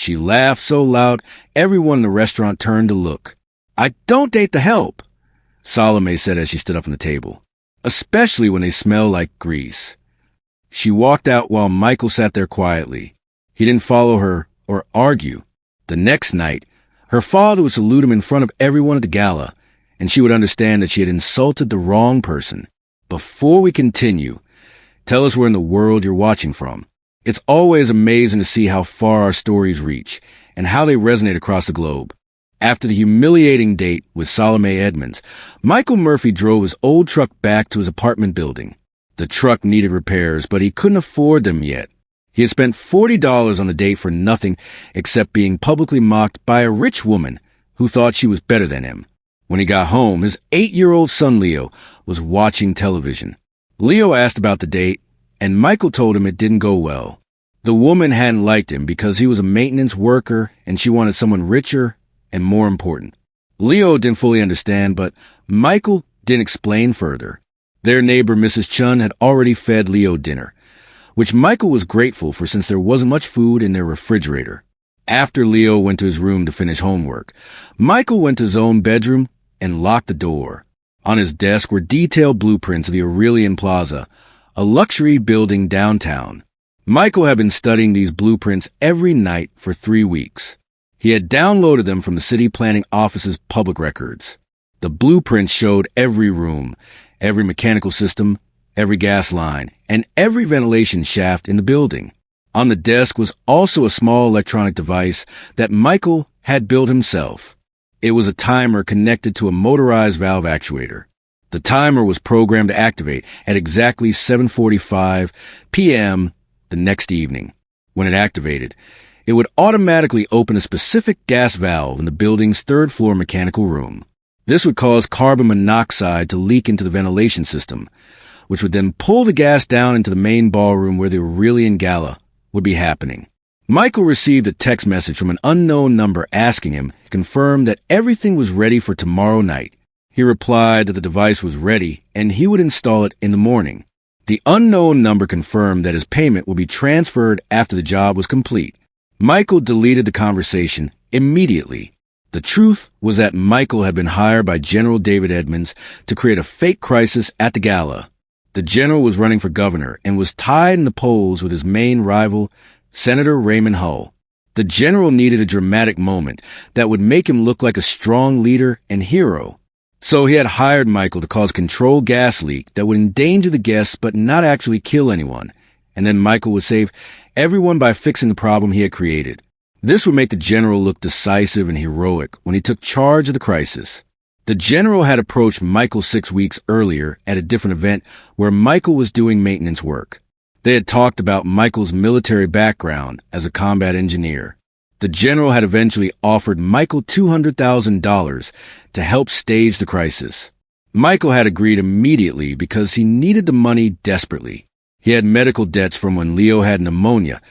She laughed so loud, everyone in the restaurant turned to look. "I don't date the help," Salome said as she stood up from the table, "especially when they smell like grease." She walked out while Michael sat there quietly. He didn't follow her or argue. The next night, her father would salute him in front of everyone at the gala, and she would understand that she had insulted the wrong person. Before we continue, tell us where in the world you're watching from. It's always amazing to see how far our stories reach and how they resonate across the globe. After the humiliating date with Salome Edmonds, Michael Murphy drove his old truck back to his apartment building. The truck needed repairs, but he couldn't afford them yet. He had spent $40 on the date for nothing except being publicly mocked by a rich woman who thought she was better than him. When he got home, his 8-year-old son Leo was watching television. Leo asked about the date, and Michael told him it didn't go well. The woman hadn't liked him because he was a maintenance worker and she wanted someone richer and more important. Leo didn't fully understand, but Michael didn't explain further. Their neighbor, Mrs. Chun, had already fed Leo dinner, which Michael was grateful for since there wasn't much food in their refrigerator. After Leo went to his room to finish homework, Michael went to his own bedroom and locked the door. On his desk were detailed blueprints of the Aurelian Plaza, a luxury building downtown. Michael had been studying these blueprints every night for 3 weeks. He had downloaded them from the city planning office's public records. The blueprints showed every room, every mechanical system, every gas line, and every ventilation shaft in the building. On the desk was also a small electronic device that Michael had built himself. It was a timer connected to a motorized valve actuator. The timer was programmed to activate at exactly 7:45 p.m. the next evening. When it activated, it would automatically open a specific gas valve in the building's third-floor mechanical room. This would cause carbon monoxide to leak into the ventilation system, which would then pull the gas down into the main ballroom where the Aurelian Gala would be happening. Michael received a text message from an unknown number asking him to confirm that everything was ready for tomorrow night. He replied that the device was ready and he would install it in the morning. The unknown number confirmed that his payment would be transferred after the job was complete. Michael deleted the conversation immediately. The truth was that Michael had been hired by General David Edmonds to create a fake crisis at the gala. The general was running for governor and was tied in the polls with his main rival, Senator Raymond Hull. The general needed a dramatic moment that would make him look like a strong leader and hero. So he had hired Michael to cause a controlled gas leak that would endanger the guests but not actually kill anyone. And then Michael would save everyone by fixing the problem he had created. This would make the general look decisive and heroic when he took charge of the crisis. The general had approached Michael 6 weeks earlier at a different event where Michael was doing maintenance work. They had talked about Michael's military background as a combat engineer. The general had eventually offered Michael $200,000 to help stage the crisis. Michael had agreed immediately because he needed the money desperately. He had medical debts from when Leo had pneumonia.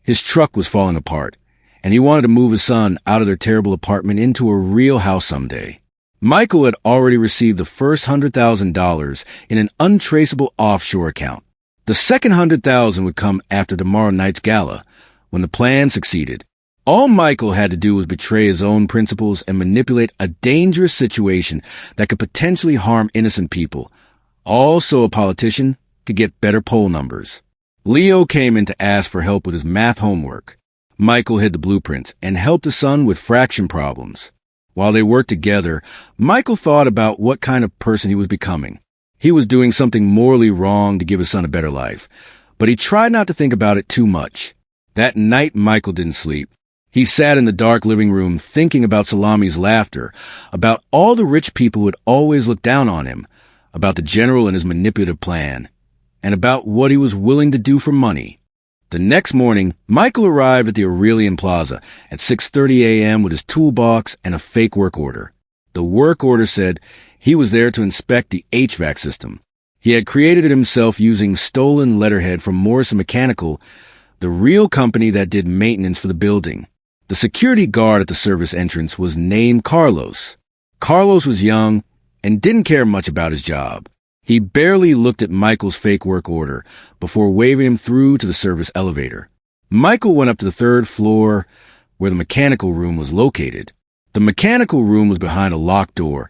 His truck was falling apart, and he wanted to move his son out of their terrible apartment into a real house someday. Michael had already received the first $100,000 in an untraceable offshore account. The second $100,000 would come after tomorrow night's gala, when the plan succeeded. All Michael had to do was betray his own principles and manipulate a dangerous situation that could potentially harm innocent people. Also, a politician could get better poll numbers. Leo came in to ask for help with his math homework. Michael hid the blueprints and helped his son with fraction problems. While they worked together, Michael thought about what kind of person he was becoming. He was doing something morally wrong to give his son a better life, but he tried not to think about it too much. That night, Michael didn't sleep. He sat in the dark living room thinking about Salami's laughter, about all the rich people who would always look down on him, about the general and his manipulative plan, and about what he was willing to do for money. The next morning, Michael arrived at the Aurelian Plaza at 6:30 a.m. with his toolbox and a fake work order. The work order said he was there to inspect the HVAC system. He had created it himself using stolen letterhead from Morrison Mechanical, the real company that did maintenance for the building. The security guard at the service entrance was named Carlos. Carlos was young and didn't care much about his job. He barely looked at Michael's fake work order before waving him through to the service elevator. Michael went up to the third floor, where the mechanical room was located. The mechanical room was behind a locked door,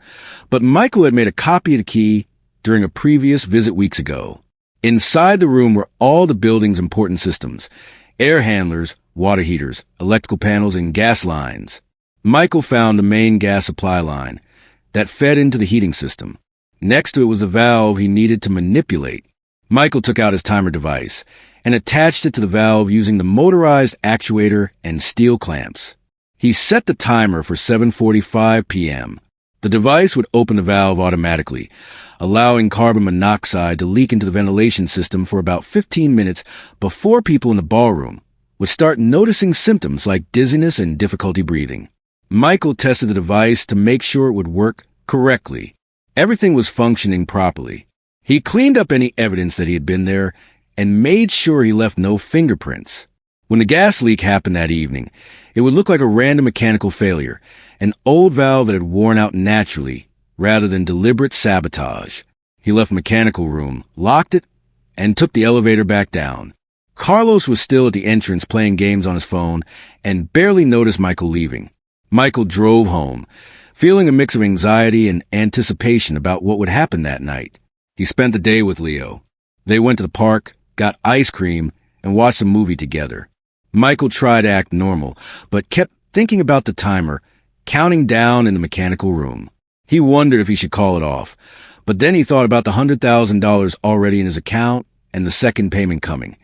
but Michael had made a copy of the key during a previous visit weeks ago. Inside the room were all the building's important systems: air handlers, water heaters, electrical panels, and gas lines. Michael found the main gas supply line that fed into the heating system. Next to it was a valve he needed to manipulate. Michael took out his timer device and attached it to the valve using the motorized actuator and steel clamps. He set the timer for 7:45 p.m. The device would open the valve automatically, allowing carbon monoxide to leak into the ventilation system for about 15 minutes before people in the ballroom would start noticing symptoms like dizziness and difficulty breathing. Michael tested the device to make sure it would work correctly. Everything was functioning properly. He cleaned up any evidence that he had been there and made sure he left no fingerprints. When the gas leak happened that evening, it would look like a random mechanical failure, an old valve that had worn out naturally rather than deliberate sabotage. He left the mechanical room, locked it, and took the elevator back down. Carlos was still at the entrance playing games on his phone and barely noticed Michael leaving. Michael drove home, feeling a mix of anxiety and anticipation about what would happen that night. He spent the day with Leo. They went to the park, got ice cream, and watched a movie together. Michael tried to act normal, but kept thinking about the timer, counting down in the mechanical room. He wondered if he should call it off, but then he thought about the $100,000 already in his account and the second payment coming,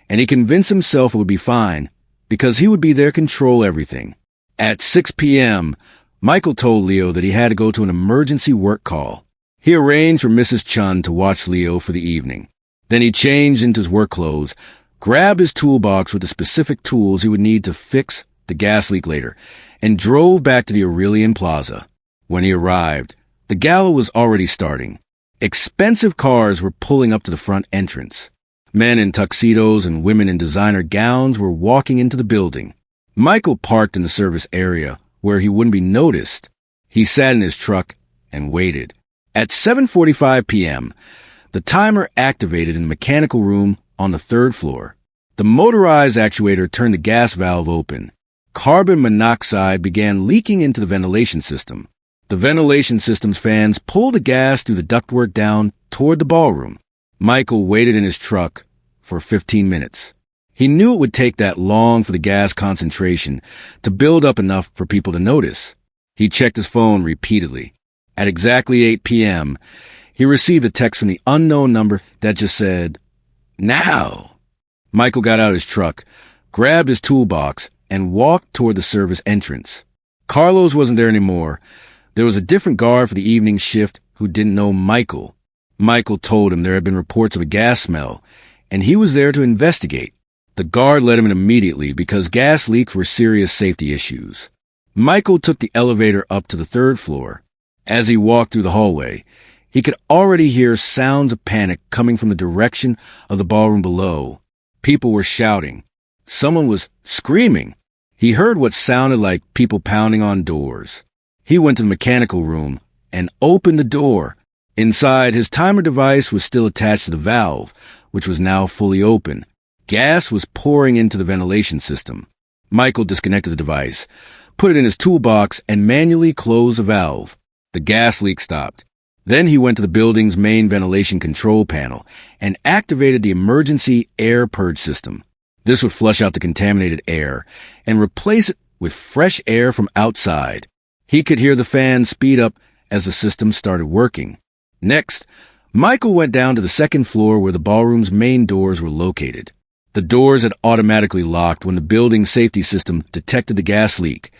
and he convinced himself it would be fine because he would be there to control everything. At 6 p.m., Michael told Leo that he had to go to an emergency work call. He arranged for Mrs. Chun to watch Leo for the evening. Then he changed into his work clothes, grabbed his toolbox with the specific tools he would need to fix the gas leak later, and drove back to the Aurelian Plaza. When he arrived, the gala was already starting. Expensive cars were pulling up to the front entrance. Men in tuxedos and women in designer gowns were walking into the building. Michael parked in the service area where he wouldn't be noticed. He sat in his truck and waited. At 7:45 p.m., the timer activated in the mechanical room on the third floor. The motorized actuator turned the gas valve open. Carbon monoxide began leaking into the ventilation system. The ventilation system's fans pulled the gas through the ductwork down toward the ballroom. Michael waited in his truck for 15 minutes. He knew it would take that long for the gas concentration to build up enough for people to notice. He checked his phone repeatedly. At exactly 8 p.m., he received a text from the unknown number that just said, "Now." Michael got out of his truck, grabbed his toolbox, and walked toward the service entrance. Carlos wasn't there anymore. There was a different guard for the evening shift who didn't know Michael. Michael told him there had been reports of a gas smell, and he was there to investigate. The guard let him in immediately because gas leaks were serious safety issues. Michael took the elevator up to the third floor. As he walked through the hallway, he could already hear sounds of panic coming from the direction of the ballroom below. People were shouting. Someone was screaming. He heard what sounded like people pounding on doors. He went to the mechanical room and opened the door. Inside, his timer device was still attached to the valve, which was now fully open. Gas was pouring into the ventilation system. Michael disconnected the device, put it in his toolbox, and manually closed the valve. The gas leak stopped. Then he went to the building's main ventilation control panel and activated the emergency air purge system. This would flush out the contaminated air and replace it with fresh air from outside. He could hear the fan speed up as the system started working. Next, Michael went down to the second floor where the ballroom's main doors were located. The doors had automatically locked when the building's safety system detected the gas leak.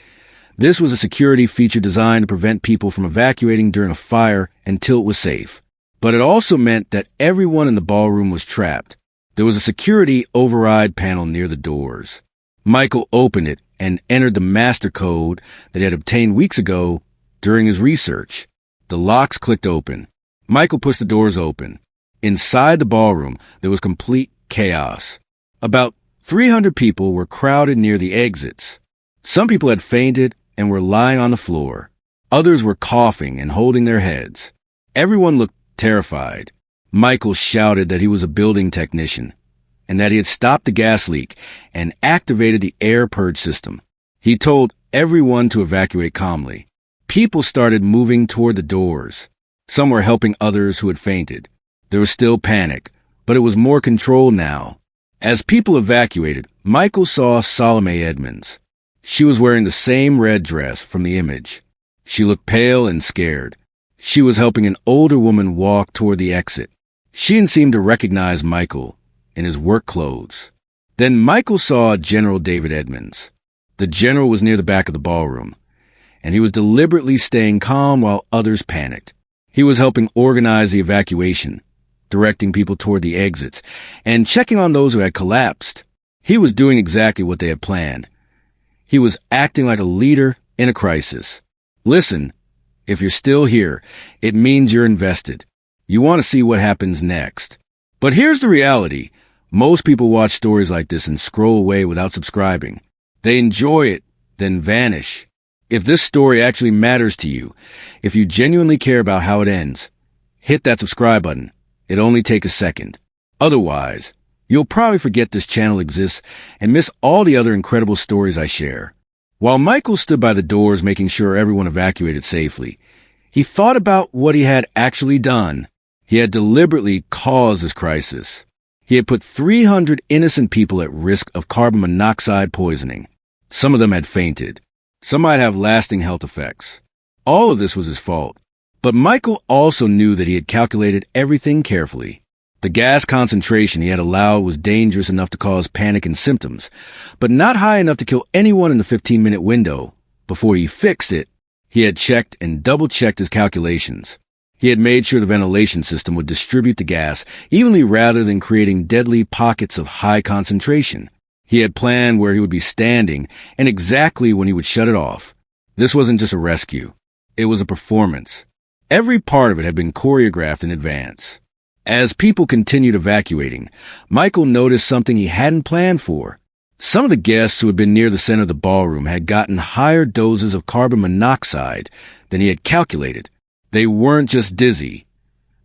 This was a security feature designed to prevent people from evacuating during a fire until it was safe. But it also meant that everyone in the ballroom was trapped. There was a security override panel near the doors. Michael opened it and entered the master code that he had obtained weeks ago during his research. The locks clicked open. Michael pushed the doors open. Inside the ballroom, there was complete chaos. About 300 people were crowded near the exits. Some people had fainted and were lying on the floor. Others were coughing and holding their heads. Everyone looked terrified. Michael shouted that he was a building technician and that he had stopped the gas leak and activated the air purge system. He told everyone to evacuate calmly. People started moving toward the doors. Some were helping others who had fainted. There was still panic, but it was more controlled now. As people evacuated, Michael saw Salome Edmonds. She was wearing the same red dress from the image. She looked pale and scared. She was helping an older woman walk toward the exit. She didn't seem to recognize Michael in his work clothes. Then Michael saw General David Edmonds. The general was near the back of the ballroom, and he was deliberately staying calm while others panicked. He was helping organize the evacuation, directing people toward the exits, and checking on those who had collapsed. He was doing exactly what they had planned. He was acting like a leader in a crisis. Listen, if you're still here, it means you're invested. You want to see what happens next. But here's the reality. Most people watch stories like this and scroll away without subscribing. They enjoy it, then vanish. If this story actually matters to you, if you genuinely care about how it ends, hit that subscribe button. It only takes a second. Otherwise, you'll probably forget this channel exists and miss all the other incredible stories I share. While Michael stood by the doors making sure everyone evacuated safely, he thought about what he had actually done. He had deliberately caused this crisis. He had put 300 innocent people at risk of carbon monoxide poisoning. Some of them had fainted. Some might have lasting health effects. All of this was his fault. But Michael also knew that he had calculated everything carefully. The gas concentration he had allowed was dangerous enough to cause panic and symptoms, but not high enough to kill anyone in the 15-minute window. Before he fixed it, he had checked and double-checked his calculations. He had made sure the ventilation system would distribute the gas evenly rather than creating deadly pockets of high concentration. He had planned where he would be standing and exactly when he would shut it off. This wasn't just a rescue. It was a performance. Every part of it had been choreographed in advance. As people continued evacuating, Michael noticed something he hadn't planned for. Some of the guests who had been near the center of the ballroom had gotten higher doses of carbon monoxide than he had calculated. They weren't just dizzy.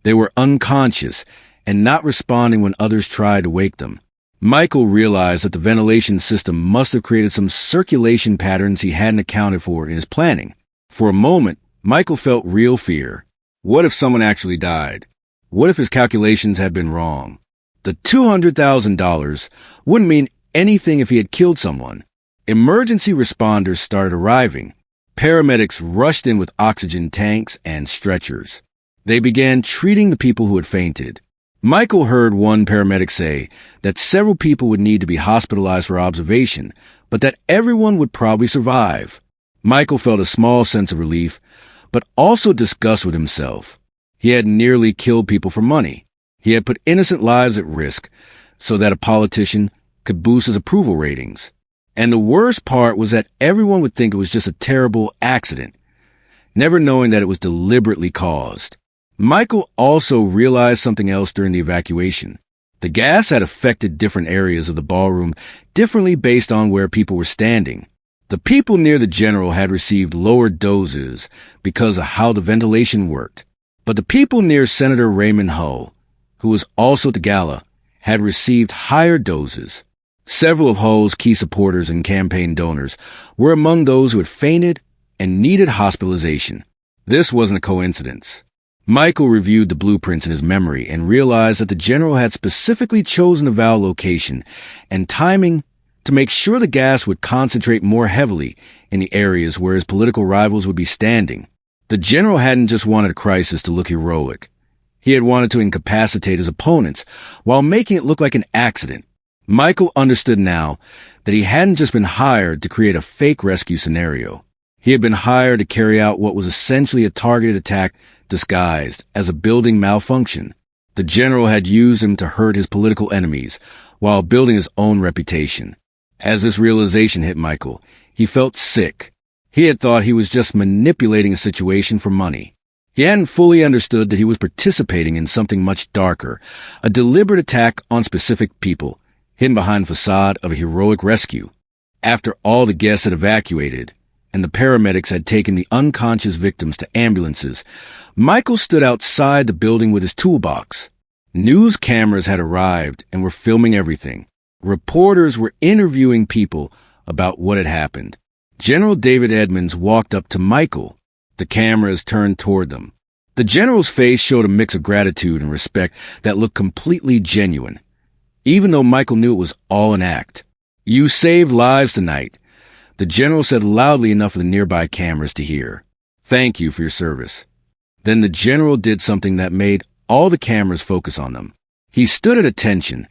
They were unconscious and not responding when others tried to wake them. Michael realized that the ventilation system must have created some circulation patterns he hadn't accounted for in his planning. For a moment, Michael felt real fear. What if someone actually died? What if his calculations had been wrong? The $200,000 wouldn't mean anything if he had killed someone. Emergency responders started arriving. Paramedics rushed in with oxygen tanks and stretchers. They began treating the people who had fainted. Michael heard one paramedic say that several people would need to be hospitalized for observation, but that everyone would probably survive. Michael felt a small sense of relief, but also disgust with himself. He had nearly killed people for money. He had put innocent lives at risk so that a politician could boost his approval ratings. And the worst part was that everyone would think it was just a terrible accident, never knowing that it was deliberately caused. Michael also realized something else during the evacuation. The gas had affected different areas of the ballroom differently based on where people were standing. The people near the general had received lower doses because of how the ventilation worked. But the people near Senator Raymond Hull, who was also at the gala, had received higher doses. Several of Hull's key supporters and campaign donors were among those who had fainted and needed hospitalization. This wasn't a coincidence. Michael reviewed the blueprints in his memory and realized that the general had specifically chosen the valve location and timing to make sure the gas would concentrate more heavily in the areas where his political rivals would be standing. The general hadn't just wanted a crisis to look heroic. He had wanted to incapacitate his opponents while making it look like an accident. Michael understood now that he hadn't just been hired to create a fake rescue scenario. He had been hired to carry out what was essentially a targeted attack disguised as a building malfunction. The general had used him to hurt his political enemies while building his own reputation. As this realization hit Michael, he felt sick. He had thought he was just manipulating a situation for money. He hadn't fully understood that he was participating in something much darker, a deliberate attack on specific people, hidden behind the facade of a heroic rescue. After all the guests had evacuated, and the paramedics had taken the unconscious victims to ambulances, Michael stood outside the building with his toolbox. News cameras had arrived and were filming everything. Reporters were interviewing people about what had happened. General David Edmonds walked up to Michael. The cameras turned toward them. The general's face showed a mix of gratitude and respect that looked completely genuine, even though Michael knew it was all an act. "You saved lives tonight," the general said loudly enough for the nearby cameras to hear. "Thank you for your service." Then the general did something that made all the cameras focus on them. He stood at attention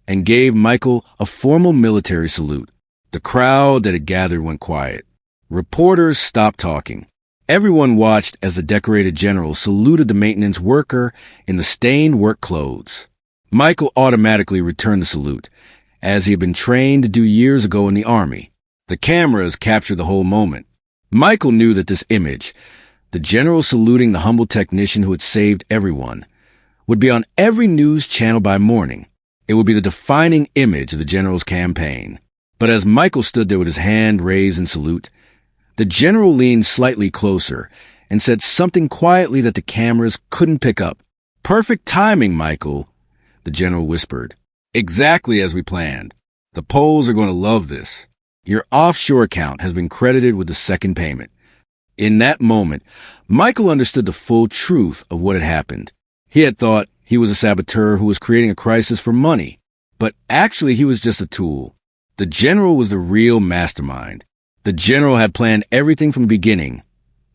and gave Michael a formal military salute. The crowd that had gathered went quiet. Reporters stopped talking. Everyone watched as the decorated general saluted the maintenance worker in the stained work clothes. Michael automatically returned the salute, as he had been trained to do years ago in the Army. The cameras captured the whole moment. Michael knew that this image, the general saluting the humble technician who had saved everyone, would be on every news channel by morning. It would be the defining image of the general's campaign. But as Michael stood there with his hand raised in salute, the general leaned slightly closer and said something quietly that the cameras couldn't pick up. "Perfect timing, Michael," the general whispered. "Exactly as we planned. The Poles are going to love this. Your offshore account has been credited with the second payment." In that moment, Michael understood the full truth of what had happened. He had thought he was a saboteur who was creating a crisis for money, but actually he was just a tool. The general was the real mastermind. The general had planned everything from the beginning,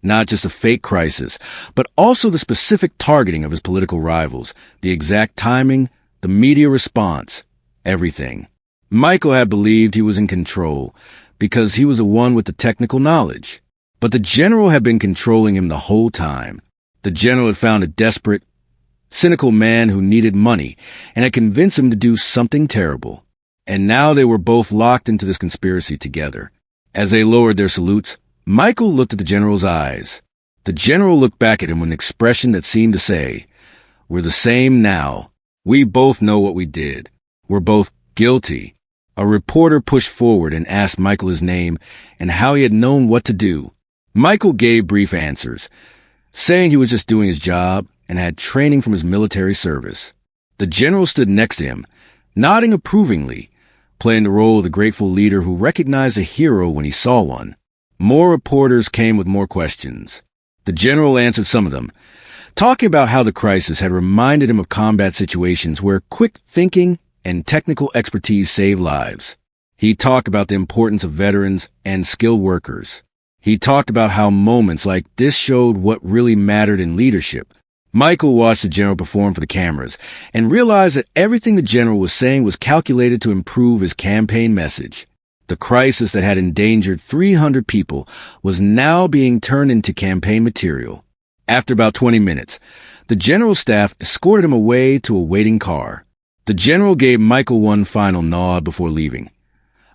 not just a fake crisis, but also the specific targeting of his political rivals, the exact timing, the media response, everything. Michael had believed he was in control because he was the one with the technical knowledge. But the general had been controlling him the whole time. The general had found a desperate, cynical man who needed money and had convinced him to do something terrible. And now they were both locked into this conspiracy together. As they lowered their salutes, Michael looked at the general's eyes. The general looked back at him with an expression that seemed to say, "We're the same now. We both know what we did. We're both guilty." A reporter pushed forward and asked Michael his name and how he had known what to do. Michael gave brief answers, saying he was just doing his job and had training from his military service. The general stood next to him, nodding approvingly, playing the role of the grateful leader who recognized a hero when he saw one. More reporters came with more questions. The general answered some of them, talking about how the crisis had reminded him of combat situations where quick thinking and technical expertise saved lives. He talked about the importance of veterans and skilled workers. He talked about how moments like this showed what really mattered in leadership. Michael watched the general perform for the cameras and realized that everything the general was saying was calculated to improve his campaign message. The crisis that had endangered 300 people was now being turned into campaign material. After about 20 minutes, the general's staff escorted him away to a waiting car. The general gave Michael one final nod before leaving.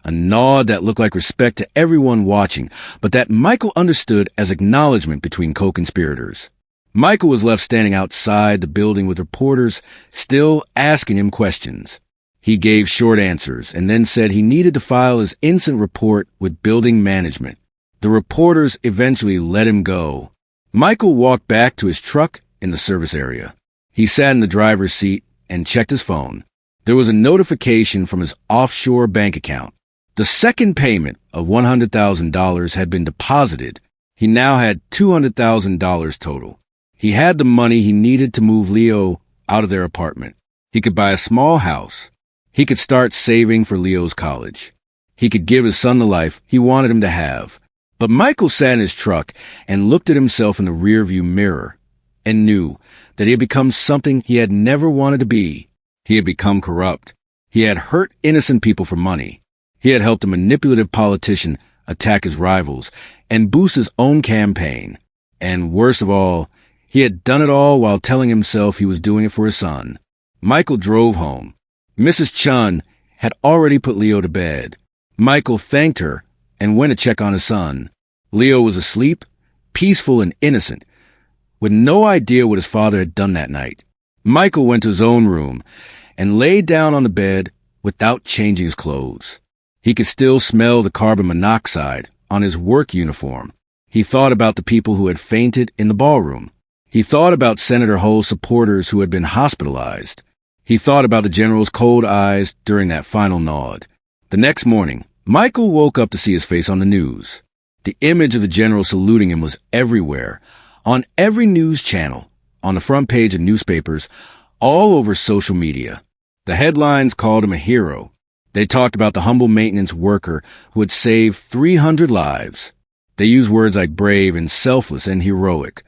A nod that looked like respect to everyone watching, but that Michael understood as acknowledgement between co-conspirators. Michael was left standing outside the building with reporters still asking him questions. He gave short answers and then said he needed to file his incident report with building management. The reporters eventually let him go. Michael walked back to his truck in the service area. He sat in the driver's seat and checked his phone. There was a notification from his offshore bank account. The second payment of $100,000 had been deposited. He now had $200,000 total. He had the money he needed to move Leo out of their apartment. He could buy a small house. He could start saving for Leo's college. He could give his son the life he wanted him to have. But Michael sat in his truck and looked at himself in the rearview mirror and knew that he had become something he had never wanted to be. He had become corrupt. He had hurt innocent people for money. He had helped a manipulative politician attack his rivals and boost his own campaign. And worst of all, he had done it all while telling himself he was doing it for his son. Michael drove home. Mrs. Chun had already put Leo to bed. Michael thanked her and went to check on his son. Leo was asleep, peaceful and innocent, with no idea what his father had done that night. Michael went to his own room and lay down on the bed without changing his clothes. He could still smell the carbon monoxide on his work uniform. He thought about the people who had fainted in the ballroom. He thought about Senator Hull's supporters who had been hospitalized. He thought about the general's cold eyes during that final nod. The next morning, Michael woke up to see his face on the news. The image of the general saluting him was everywhere, on every news channel, on the front page of newspapers, all over social media. The headlines called him a hero. They talked about the humble maintenance worker who had saved 300 lives. They used words like brave and selfless and heroic.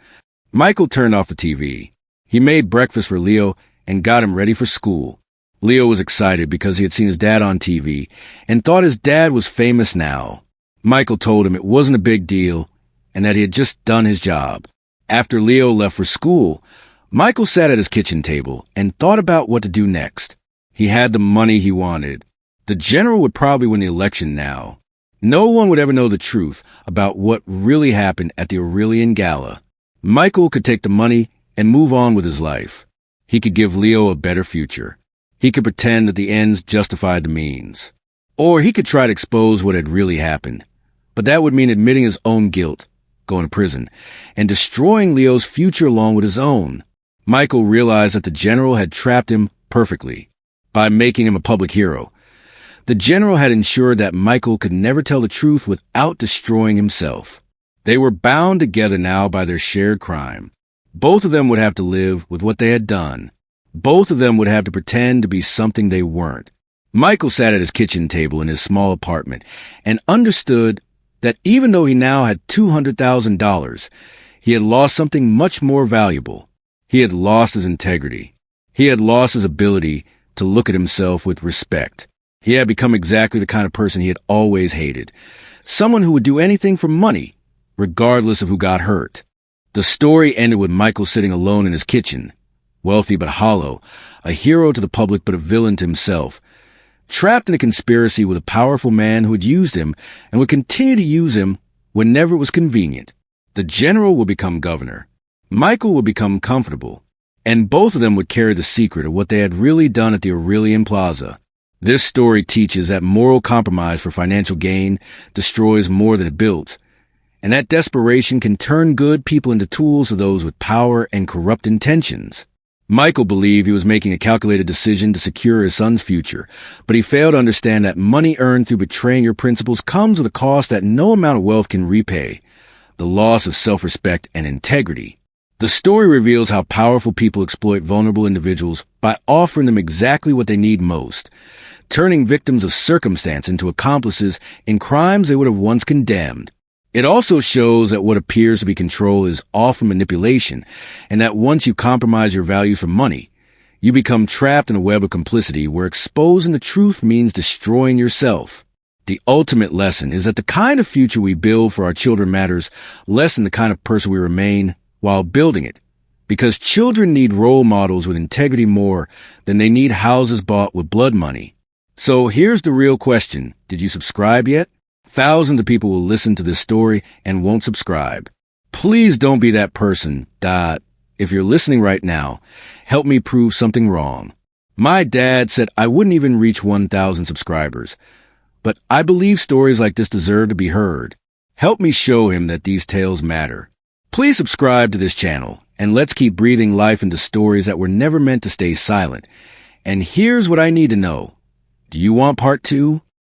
Michael turned off the TV. He made breakfast for Leo and got him ready for school. Leo was excited because he had seen his dad on TV and thought his dad was famous now. Michael told him it wasn't a big deal and that he had just done his job. After Leo left for school, Michael sat at his kitchen table and thought about what to do next. He had the money he wanted. The general would probably win the election now. No one would ever know the truth about what really happened at the Aurelian Gala. Michael could take the money and move on with his life. He could give Leo a better future. He could pretend that the ends justified the means. Or he could try to expose what had really happened. But that would mean admitting his own guilt, going to prison, and destroying Leo's future along with his own. Michael realized that the general had trapped him perfectly by making him a public hero. The general had ensured that Michael could never tell the truth without destroying himself. They were bound together now by their shared crime. Both of them would have to live with what they had done. Both of them would have to pretend to be something they weren't. Michael sat at his kitchen table in his small apartment and understood that even though he now had $200,000, he had lost something much more valuable. He had lost his integrity. He had lost his ability to look at himself with respect. He had become exactly the kind of person he had always hated. Someone who would do anything for money, regardless of who got hurt. The story ended with Michael sitting alone in his kitchen, wealthy but hollow, a hero to the public but a villain to himself, trapped in a conspiracy with a powerful man who had used him and would continue to use him whenever it was convenient. The general would become governor. Michael would become comfortable, and both of them would carry the secret of what they had really done at the Aurelian Plaza. This story teaches that moral compromise for financial gain destroys more than it builds, and that desperation can turn good people into tools of those with power and corrupt intentions. Michael believed he was making a calculated decision to secure his son's future, but he failed to understand that money earned through betraying your principles comes with a cost that no amount of wealth can repay: the loss of self-respect and integrity. The story reveals how powerful people exploit vulnerable individuals by offering them exactly what they need most, turning victims of circumstance into accomplices in crimes they would have once condemned. It also shows that what appears to be control is often manipulation, and that once you compromise your values for money, you become trapped in a web of complicity where exposing the truth means destroying yourself. The ultimate lesson is that the kind of future we build for our children matters less than the kind of person we remain while building it, because children need role models with integrity more than they need houses bought with blood money. So here's the real question. Did you subscribe yet? Thousands of people will listen to this story and won't subscribe. Please don't be that person. If you're listening right now, help me prove something wrong. My dad said I wouldn't even reach 1,000 subscribers, but I believe stories like this deserve to be heard. Help me show him that these tales matter. Please subscribe to this channel, and let's keep breathing life into stories that were never meant to stay silent. And here's what I need to know. Do you want part 2?